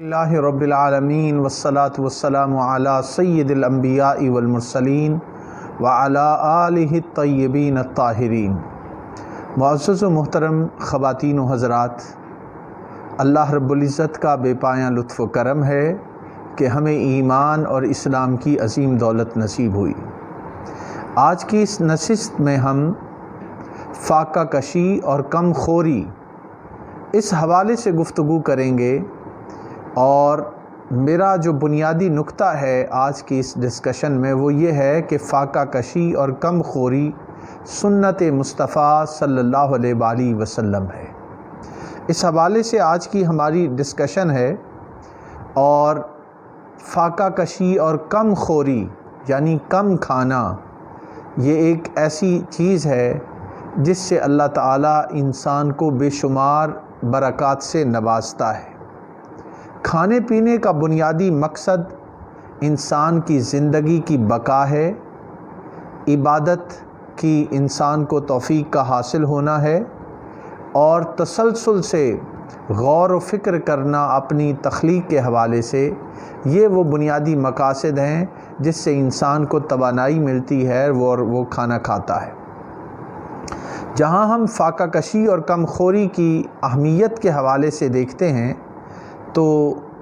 اللہ رب العالمین والصلاة والسلام علی سید الانبیاء والمرسلین وعلی آلہ الطیبین الطاہرین۔ معزز و محترم خواتین و حضرات، اللہ رب العزت کا بے پایاں لطف و کرم ہے کہ ہمیں ایمان اور اسلام کی عظیم دولت نصیب ہوئی۔ آج کی اس نشست میں ہم فاقہ کشی اور کم خوری اس حوالے سے گفتگو کریں گے، اور میرا جو بنیادی نقطہ ہے آج کی اس ڈسکشن میں وہ یہ ہے کہ فاقہ کشی اور کم خوری سنت مصطفیٰ صلی اللہ علیہ وآلہ وسلم ہے۔ اس حوالے سے آج کی ہماری ڈسکشن ہے، اور فاقہ کشی اور کم خوری یعنی کم کھانا یہ ایک ایسی چیز ہے جس سے اللہ تعالیٰ انسان کو بے شمار برکات سے نوازتا ہے۔ کھانے پینے کا بنیادی مقصد انسان کی زندگی کی بقا ہے، عبادت کی انسان کو توفیق کا حاصل ہونا ہے، اور تسلسل سے غور و فکر کرنا اپنی تخلیق کے حوالے سے، یہ وہ بنیادی مقاصد ہیں جس سے انسان کو توانائی ملتی ہے اور وہ کھانا کھاتا ہے۔ جہاں ہم فاقہ کشی اور کم خوری کی اہمیت کے حوالے سے دیکھتے ہیں تو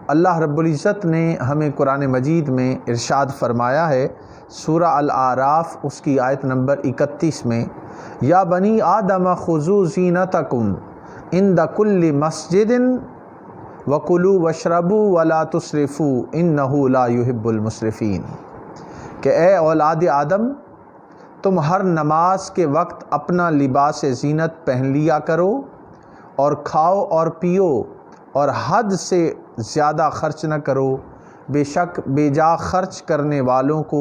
اللہ رب العزت نے ہمیں قرآن مجید میں ارشاد فرمایا ہے، سورہ الاعراف اس کی آیت نمبر 31 میں، یا بنی آدم خذوا زینتکم عند کل مسجد وکلوا واشربوا ولا تسرفوا انہ لا یحب المسرفین، کہ اے اولاد آدم، تم ہر نماز کے وقت اپنا لباس زینت پہن لیا کرو، اور کھاؤ اور پیو، اور حد سے زیادہ خرچ نہ کرو، بے شک بے جا خرچ کرنے والوں کو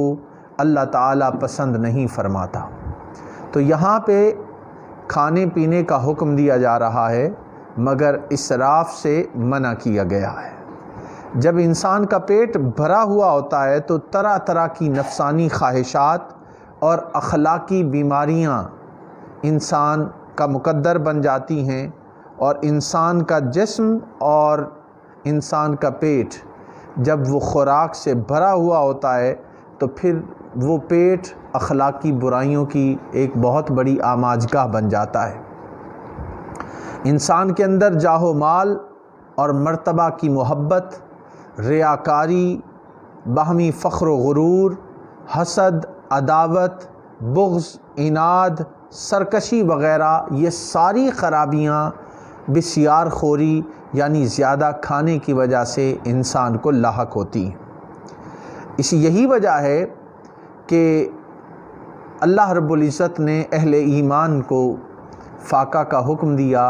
اللہ تعالیٰ پسند نہیں فرماتا۔ تو یہاں پہ کھانے پینے کا حکم دیا جا رہا ہے، مگر اسراف سے منع کیا گیا ہے۔ جب انسان کا پیٹ بھرا ہوا ہوتا ہے تو طرح طرح کی نفسانی خواہشات اور اخلاقی بیماریاں انسان کا مقدر بن جاتی ہیں، اور انسان کا جسم اور انسان کا پیٹ جب وہ خوراک سے بھرا ہوا ہوتا ہے تو پھر وہ پیٹ اخلاقی برائیوں کی ایک بہت بڑی آماجگاہ بن جاتا ہے۔ انسان کے اندر جاہ و مال اور مرتبہ کی محبت، ریاکاری، باہمی فخر و غرور، حسد، عداوت، بغض، عناد، سرکشی وغیرہ، یہ ساری خرابیاں بسیار خوری یعنی زیادہ کھانے کی وجہ سے انسان کو لاحق ہوتی ہیں۔ یہی وجہ ہے کہ اللہ رب العزت نے اہل ایمان کو فاقہ کا حکم دیا،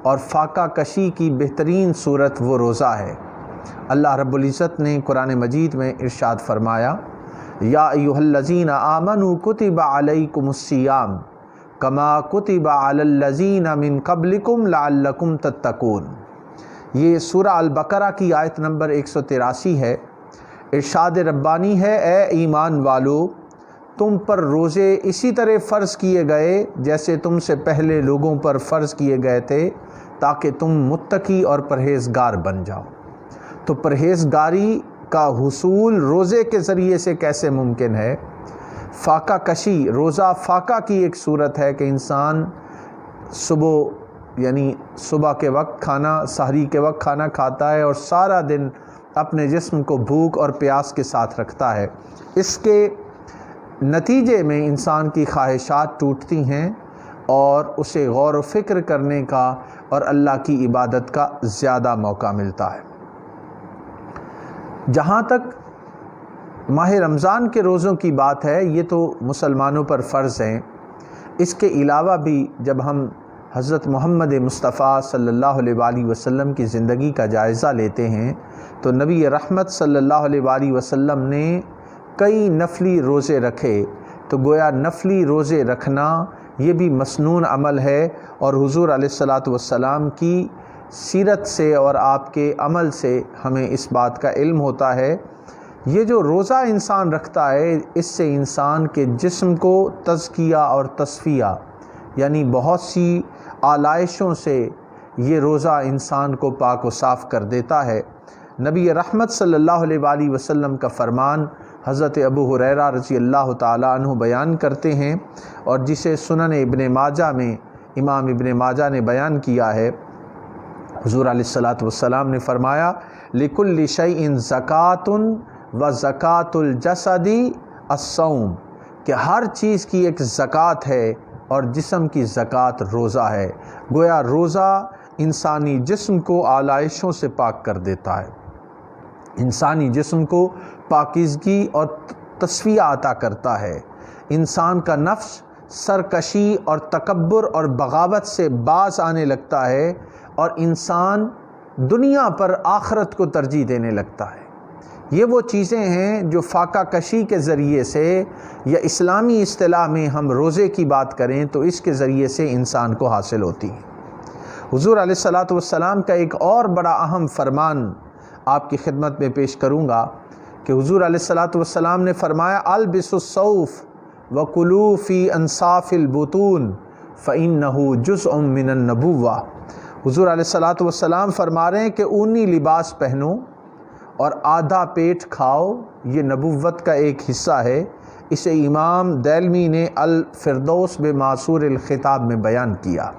اور فاقہ کشی کی بہترین صورت وہ روزہ ہے۔ اللہ رب العزت نے قرآن مجید میں ارشاد فرمایا، یا ایھا الذین آمنوا کتب علیکم الصیام کما کتب علی الذین من قبلکم لعلکم تتقون۔ یہ سورہ البقرہ کی آیت نمبر 183 ہے۔ ارشاد ربانی ہے، اے ایمان والو، تم پر روزے اسی طرح فرض کیے گئے جیسے تم سے پہلے لوگوں پر فرض کیے گئے تھے، تاکہ تم متقی اور پرہیزگار بن جاؤ۔ تو پرہیزگاری کا حصول روزے کے ذریعے سے کیسے ممکن ہے؟ فاقہ کشی، روزہ فاقہ کی ایک صورت ہے کہ انسان صبح کے وقت کھانا، سحری کے وقت کھانا کھاتا ہے، اور سارا دن اپنے جسم کو بھوک اور پیاس کے ساتھ رکھتا ہے۔ اس کے نتیجے میں انسان کی خواہشات ٹوٹتی ہیں، اور اسے غور و فکر کرنے کا اور اللہ کی عبادت کا زیادہ موقع ملتا ہے۔ جہاں تک ماہ رمضان کے روزوں کی بات ہے، یہ تو مسلمانوں پر فرض ہیں۔ اس کے علاوہ بھی جب ہم حضرت محمد مصطفیٰ صلی اللہ علیہ وآلہ وسلم کی زندگی کا جائزہ لیتے ہیں تو نبی رحمت صلی اللہ علیہ وآلہ وسلم نے کئی نفلی روزے رکھے۔ تو گویا نفلی روزے رکھنا یہ بھی مسنون عمل ہے، اور حضور علیہ الصلاۃ والسلام کی سیرت سے اور آپ کے عمل سے ہمیں اس بات کا علم ہوتا ہے۔ یہ جو روزہ انسان رکھتا ہے، اس سے انسان کے جسم کو تزکیہ اور تصفیہ یعنی بہت سی آلائشوں سے یہ روزہ انسان کو پاک و صاف کر دیتا ہے۔ نبی رحمت صلی اللہ علیہ وآلہ وسلم کا فرمان حضرت ابو ہریرہ رضی اللہ تعالیٰ عنہ بیان کرتے ہیں، اور جسے سنن ابن ماجہ میں امام ابن ماجہ نے بیان کیا ہے۔ حضور علیہ الصلاۃ والسلام نے فرمایا لِكُلِّ شَيْءٍ زَكَاةٌ وَزَكَاةُ الْجَسَدِ الصَّوْمُ، کہ ہر چیز کی ایک زکوٰۃ ہے اور جسم کی زکوٰۃ روزہ ہے۔ گویا روزہ انسانی جسم کو آلائشوں سے پاک کر دیتا ہے، انسانی جسم کو پاکیزگی اور تصفیہ عطا کرتا ہے، انسان کا نفس سرکشی اور تکبر اور بغاوت سے باز آنے لگتا ہے، اور انسان دنیا پر آخرت کو ترجیح دینے لگتا ہے۔ یہ وہ چیزیں ہیں جو فاقہ کشی کے ذریعے سے، یا اسلامی اصطلاح میں ہم روزے کی بات کریں تو اس کے ذریعے سے انسان کو حاصل ہوتی ہیں۔ حضور علیہ الصلاۃ والسلام کا ایک اور بڑا اہم فرمان آپ کی خدمت میں پیش کروں گا کہ حضور علیہ الصلاۃ والسلام نے فرمایا البسوا الصوف وکلوا فی انصاف البطون فإنہ جزء من النبوہ۔ حضور علیہ الصلاۃ والسلام فرما رہے ہیں کہ اونی لباس پہنو اور آدھا پیٹ کھاؤ، یہ نبوت کا ایک حصہ ہے۔ اسے امام دیلمی نے الفردوس بمعصور الخطاب میں بیان کیا۔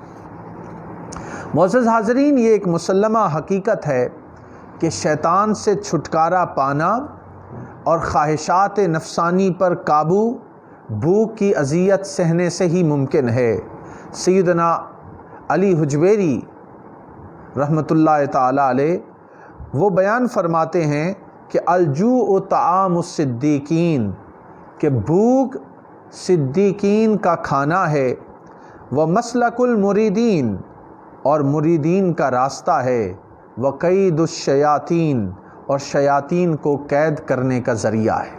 معزز حاضرین، یہ ایک مسلمہ حقیقت ہے کہ شیطان سے چھٹکارا پانا اور خواہشات نفسانی پر قابو بھوک کی اذیت سہنے سے ہی ممکن ہے۔ سیدنا علی حجویری رحمۃ اللہ تعالیٰ علیہ وہ بیان فرماتے ہیں کہ الجوع طعام الصدیقین، کہ بھوک صدیقین کا کھانا ہے، ومسلک المریدین، اور مریدین کا راستہ ہے، وقید الشیاطین، اور شیاطین کو قید کرنے کا ذریعہ ہے۔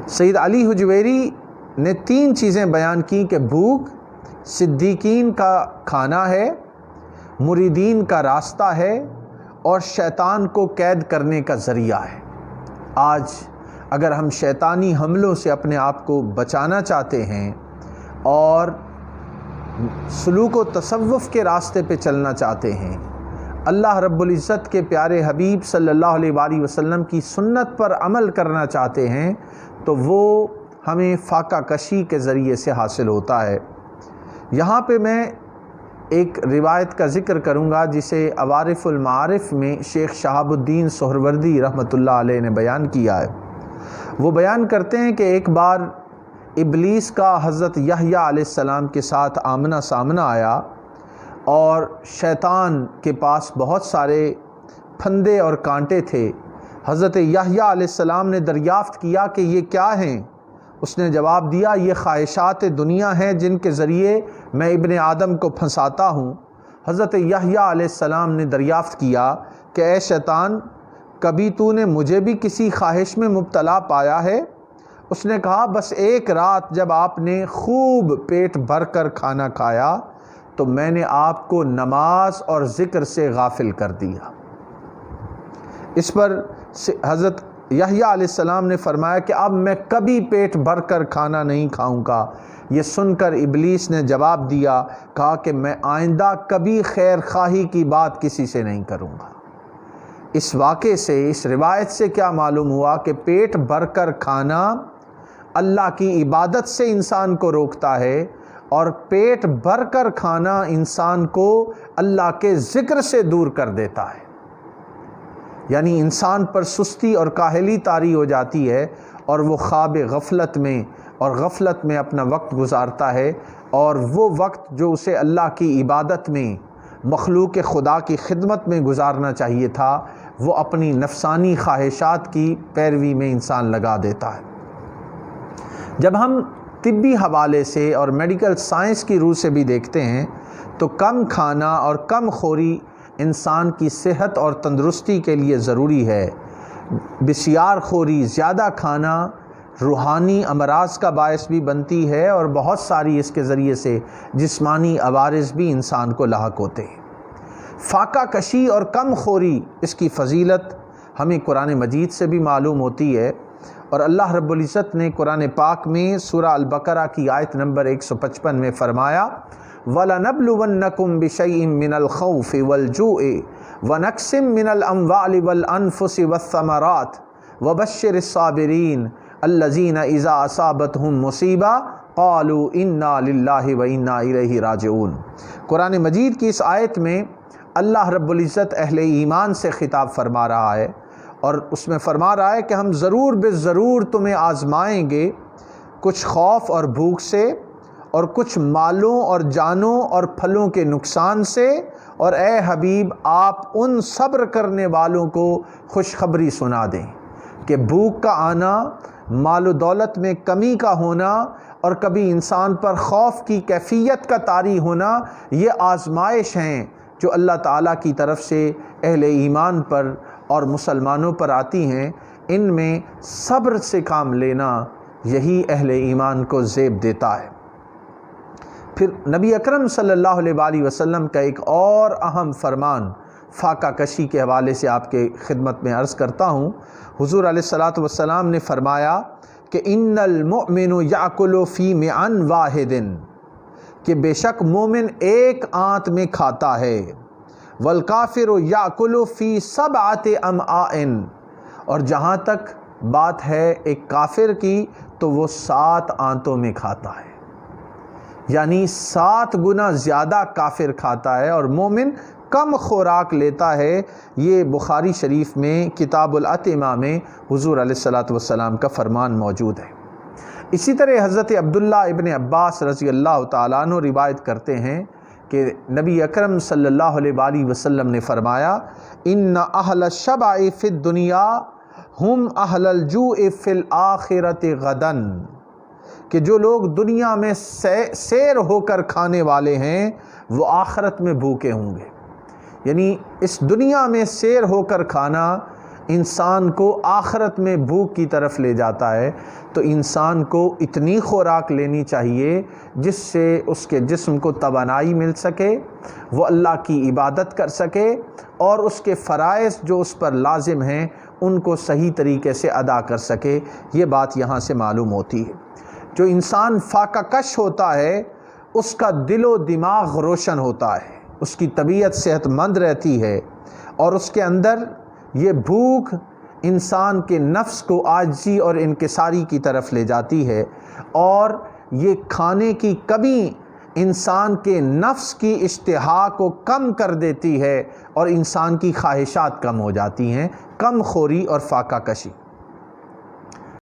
سید علی حجویری نے 3 چیزیں بیان کی کہ بھوک صدیقین کا کھانا ہے، مریدین کا راستہ ہے، اور شیطان کو قید کرنے کا ذریعہ ہے۔ آج اگر ہم شیطانی حملوں سے اپنے آپ کو بچانا چاہتے ہیں اور سلوک و تصوف کے راستے پہ چلنا چاہتے ہیں، اللہ رب العزت کے پیارے حبیب صلی اللہ علیہ وآلہ وسلم کی سنت پر عمل کرنا چاہتے ہیں، تو وہ ہمیں فاقہ کشی کے ذریعے سے حاصل ہوتا ہے۔ یہاں پہ میں ایک روایت کا ذکر کروں گا جسے عوارف المعارف میں شیخ شہاب الدین سہروردی رحمۃ اللہ علیہ نے بیان کیا ہے۔ وہ بیان کرتے ہیں کہ ایک بار ابلیس کا حضرت یحییٰ علیہ السلام کے ساتھ آمنا سامنا آیا، اور شیطان کے پاس بہت سارے پھندے اور کانٹے تھے۔ حضرت یحییٰ علیہ السلام نے دریافت کیا کہ یہ کیا ہیں؟ اس نے جواب دیا، یہ خواہشات دنیا ہیں جن کے ذریعے میں ابن آدم کو پھنساتا ہوں۔ حضرت یحییٰ علیہ السلام نے دریافت کیا کہ اے شیطان، کبھی تو نے مجھے بھی کسی خواہش میں مبتلا پایا ہے؟ اس نے کہا، بس ایک رات جب آپ نے خوب پیٹ بھر کر کھانا کھایا تو میں نے آپ کو نماز اور ذکر سے غافل کر دیا۔ اس پر حضرت یحییٰ علیہ السلام نے فرمایا کہ اب میں کبھی پیٹ بھر کر کھانا نہیں کھاؤں گا۔ یہ سن کر ابلیس نے جواب دیا، کہا کہ میں آئندہ کبھی خیر خواہی کی بات کسی سے نہیں کروں گا۔ اس واقعے سے، اس روایت سے کیا معلوم ہوا کہ پیٹ بھر کر کھانا اللہ کی عبادت سے انسان کو روکتا ہے، اور پیٹ بھر کر کھانا انسان کو اللہ کے ذکر سے دور کر دیتا ہے۔ یعنی انسان پر سستی اور کاہلی طاری ہو جاتی ہے، اور وہ خواب غفلت میں اور غفلت میں اپنا وقت گزارتا ہے، اور وہ وقت جو اسے اللہ کی عبادت میں، مخلوق خدا کی خدمت میں گزارنا چاہیے تھا، وہ اپنی نفسانی خواہشات کی پیروی میں انسان لگا دیتا ہے۔ جب ہم طبی حوالے سے اور میڈیکل سائنس کی روح سے بھی دیکھتے ہیں تو کم کھانا اور کم خوری انسان کی صحت اور تندرستی کے لیے ضروری ہے۔ بسیار خوری، زیادہ کھانا روحانی امراض کا باعث بھی بنتی ہے، اور بہت ساری اس کے ذریعے سے جسمانی عوارض بھی انسان کو لاحق ہوتے ہیں۔ فاقہ کشی اور کم خوری، اس کی فضیلت ہمیں قرآن مجید سے بھی معلوم ہوتی ہے، اور اللہ رب العزت نے قرآن پاک میں سورہ البقرہ کی آیت نمبر 155 میں فرمایا، وَلَنَبْلُوَنَّكُمْ بِشَيْءٍ مِّنَ الْخَوْفِ وَالْجُوعِ وَنَقْسٍ مِّنَ الْأَمْوَالِ وَالْأَنفُسِ وَالثَّمَرَاتِ وَبَشِّرِ الصَّابِرِينَ الَّذِينَ إِذَا أَصَابَتْهُم مُّصِیبَةٌ قَالُوا إِنَّا لِلَّهِ وَإِنَّا إِلَیہِ رَاجِعُونَ۔ قرآن مجید کی اس آیت میں اللہ رب العزت اہل ایمان سے خطاب فرما رہا ہے، اور اس میں فرما رہا ہے کہ ہم ضرور بے ضرور تمہیں آزمائیں گے، کچھ خوف اور بھوک سے، اور کچھ مالوں اور جانوں اور پھلوں کے نقصان سے، اور اے حبیب آپ ان صبر کرنے والوں کو خوشخبری سنا دیں کہ بھوک کا آنا، مال و دولت میں کمی کا ہونا، اور کبھی انسان پر خوف کی کیفیت کا طاری ہونا، یہ آزمائش ہیں جو اللہ تعالیٰ کی طرف سے اہل ایمان پر اور مسلمانوں پر آتی ہیں۔ ان میں صبر سے کام لینا یہی اہل ایمان کو زیب دیتا ہے۔ پھر نبی اکرم صلی اللہ علیہ وآلہ وسلم کا ایک اور اہم فرمان فاقہ کشی کے حوالے سے آپ کے خدمت میں عرض کرتا ہوں۔ حضور علیہ الصلاۃ والسلام نے فرمایا کہ ان المؤمن یاکل فی معن واحد، کہ بے شک مومن ایک آنت میں کھاتا ہے، والکافر یاکل فی سبعۃ امعاء، اور جہاں تک بات ہے ایک کافر کی تو وہ 7 آنتوں میں کھاتا ہے، یعنی 7 گنا زیادہ کافر کھاتا ہے اور مومن کم خوراک لیتا ہے۔ یہ بخاری شریف میں کتاب الاطعمہ میں حضور علیہ الصلاۃ والسلام کا فرمان موجود ہے۔ اسی طرح حضرت عبداللہ ابن عباس رضی اللہ تعالیٰ عنہ روایت کرتے ہیں کہ نبی اکرم صلی اللہ علیہ وآلہ وسلم نے فرمایا ان اہل الشبع فی الدنیا ہم اہل الجوع فی الآخرۃ غدا، کہ جو لوگ دنیا میں سیر ہو کر کھانے والے ہیں وہ آخرت میں بھوکے ہوں گے۔ یعنی اس دنیا میں سیر ہو کر کھانا انسان کو آخرت میں بھوک کی طرف لے جاتا ہے، تو انسان کو اتنی خوراک لینی چاہیے جس سے اس کے جسم کو توانائی مل سکے، وہ اللہ کی عبادت کر سکے، اور اس کے فرائض جو اس پر لازم ہیں ان کو صحیح طریقے سے ادا کر سکے۔ یہ بات یہاں سے معلوم ہوتی ہے۔ جو انسان فاقہ کش ہوتا ہے اس کا دل و دماغ روشن ہوتا ہے، اس کی طبیعت صحت مند رہتی ہے، اور اس کے اندر یہ بھوک انسان کے نفس کو عاجزی اور انکساری کی طرف لے جاتی ہے، اور یہ کھانے کی کمی انسان کے نفس کی اشتہا کو کم کر دیتی ہے، اور انسان کی خواہشات کم ہو جاتی ہیں، کم خوری اور فاقہ کشی۔